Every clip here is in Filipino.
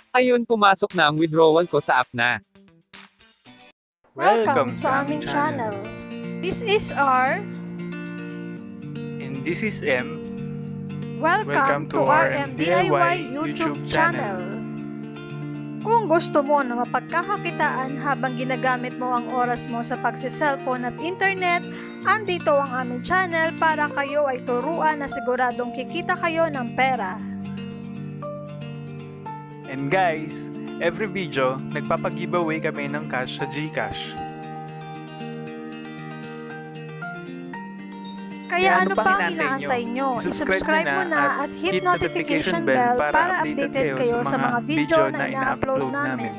Ayun, pumasok na ang withdrawal ko sa app na. Welcome sa aming channel. This is R. And this is M. Welcome to RMDIY YouTube channel. Kung gusto mo na mapagkakakitaan habang ginagamit mo ang oras mo sa pagse-cellphone at internet, andito ang aming channel para kayo ay turuan na siguradong kikita kayo ng pera. And guys, every video, nagpapag-giveaway kami ng cash sa GCASH. Kaya ano pang inaantay nyo? I-subscribe mo na at hit notification bell para updated kayo sa mga video na ina-upload namin.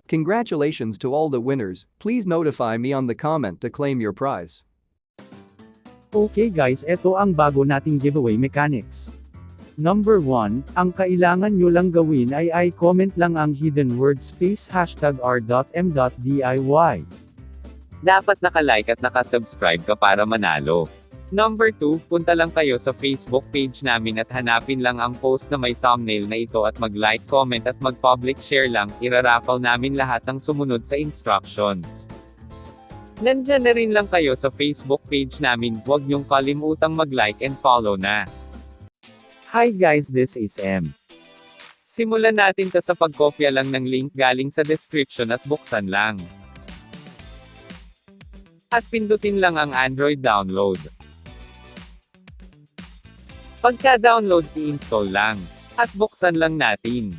Congratulations to all the winners, please notify me on the comment to claim your prize. Okay guys, eto ang bago nating giveaway mechanics. Number 1, ang kailangan nyo lang gawin ay i-comment lang ang hidden word space #r.m.diy. Dapat naka-like at naka-subscribe ka para manalo. Number 2, punta lang kayo sa Facebook page namin at hanapin lang ang post na may thumbnail na ito at mag-like, comment at mag-public share lang, iraraffle namin lahat ng sumunod sa instructions. Nandyan na rin lang kayo sa Facebook page namin, huwag niyong kalimutang mag-like and follow na. Hi guys, this is M. Simulan natin ta sa pagkopya lang ng link galing sa description at buksan lang. At pindutin lang ang Android download. Pagka-download, i-install lang. At buksan lang natin.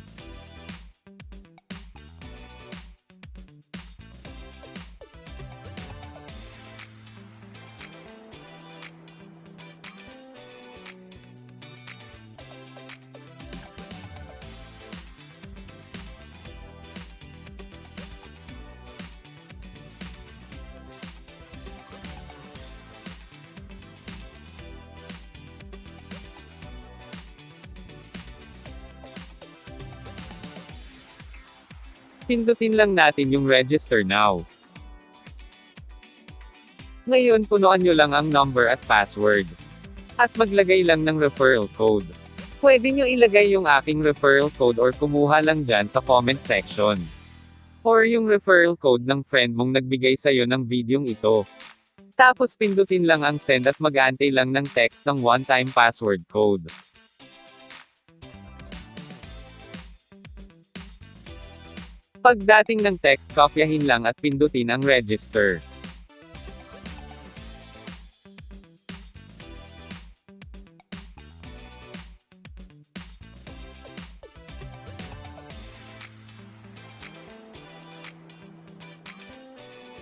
Pindutin lang natin yung register now. Ngayon, punuan nyo lang ang number at password. At maglagay lang ng referral code. Pwede nyo ilagay yung aking referral code or kumuha lang dyan sa comment section. Or yung referral code ng friend mong nagbigay sa'yo ng videong ito. Tapos pindutin lang ang send at mag-aantay lang ng text ng one-time password code. Pagdating ng text, kopyahin lang at pindutin ang register.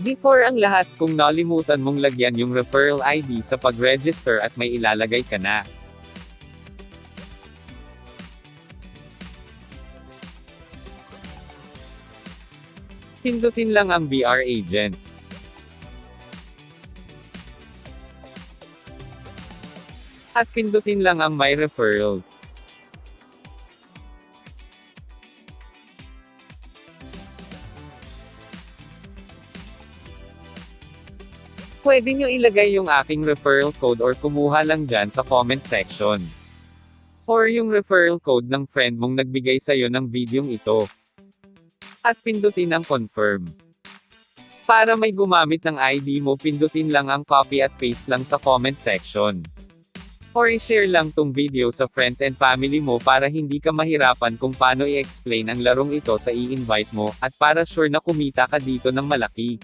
Before ang lahat, kung nalimutan mong lagyan yung referral ID sa pag-register at may ilalagay ka na. Pindutin lang ang BR Agents. At pindutin lang ang My Referral. Pwede nyo ilagay yung aking referral code or kumuha lang dyan sa comment section. Or yung referral code ng friend mong nagbigay sa'yo ng videong ito. At pindutin ang confirm. Para may gumamit ng ID mo, pindutin lang ang copy at paste lang sa comment section. Or i-share lang tong video sa friends and family mo para hindi ka mahirapan kung paano i-explain ang larong ito sa i-invite mo, at para sure na kumita ka dito ng malaki.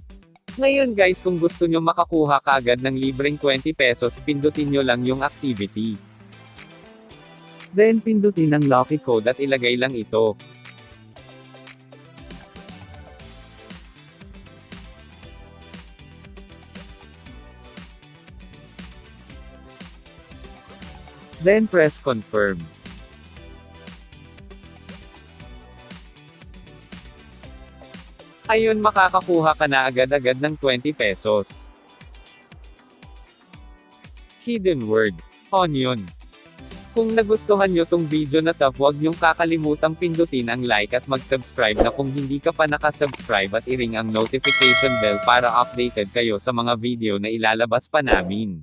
Ngayon guys, kung gusto nyo makakuha kaagad ng libreng 20 pesos, pindutin nyo lang yung activity. Then pindutin ang lucky Code at ilagay lang ito. Then Press confirm. Ayun, makakakuha ka na agad-agad ng 20 pesos. Hidden word. Onion. Kung nagustuhan nyo tong video na to, huwag nyong kakalimutang pindutin ang like at mag-subscribe na kung hindi ka pa nakasubscribe, at i-ring ang notification bell para updated kayo sa mga video na ilalabas pa namin.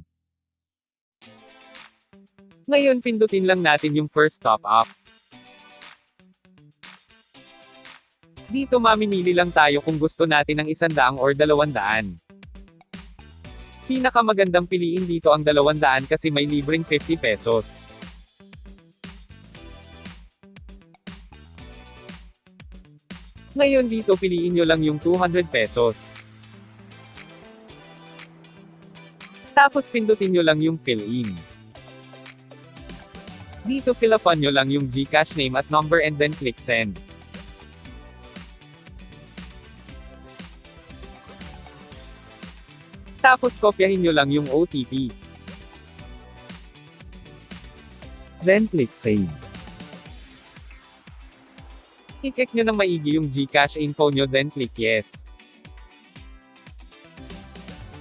Ngayon pindutin lang natin yung first top up. Dito mamimili lang tayo kung gusto natin ng 100 or 200. Pinakamagandang piliin dito ang 200 kasi may libreng 50 pesos. Ngayon dito piliin nyo lang yung 200 pesos. Tapos pindutin nyo lang yung fill in. Dito fill upan nyo lang yung GCash name at number and then click send. Tapos kopyahin nyo lang yung OTP. Then click save. I-check nyo ng maigi yung GCash info nyo, then click yes.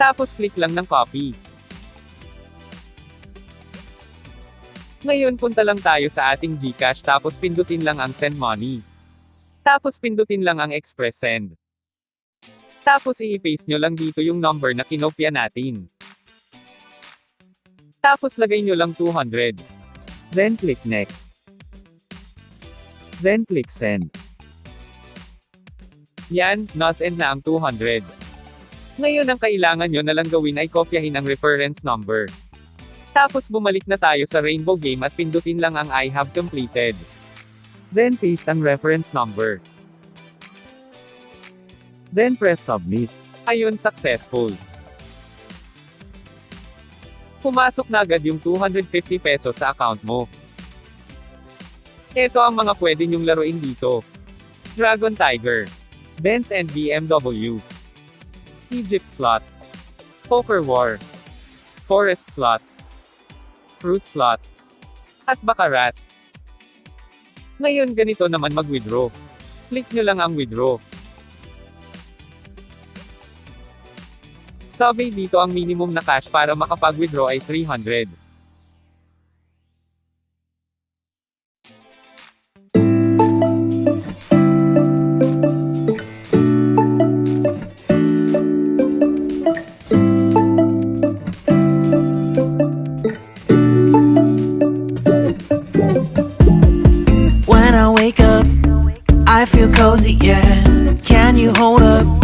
Tapos click lang ng copy. Ngayon punta lang tayo sa ating GCash, tapos pindutin lang ang send money. Tapos pindutin lang ang express send. Tapos i-paste nyo lang dito yung number na kinopya natin. Tapos lagay nyo lang 200. Then click next. Then click send. Yan, na-send na ang 200. Ngayon ang kailangan nyo na lang gawin ay kopyahin ang reference number. Tapos bumalik na tayo sa rainbow game at pindutin lang ang I have completed. Then paste ang reference number. Then press submit. Ayun, successful. Pumasok na agad yung 250 pesos sa account mo. Ito ang mga pwede nyong laruin dito. Dragon Tiger, Benz and BMW, Egypt Slot, Poker War, Forest Slot, Fruit Slot, at Baccarat. Ngayon ganito naman mag-withdraw. Click nyo lang ang withdraw. Sabi dito ang minimum na cash para makapag-withdraw ay 300. When I wake up, I feel cozy, yeah. Can you hold up?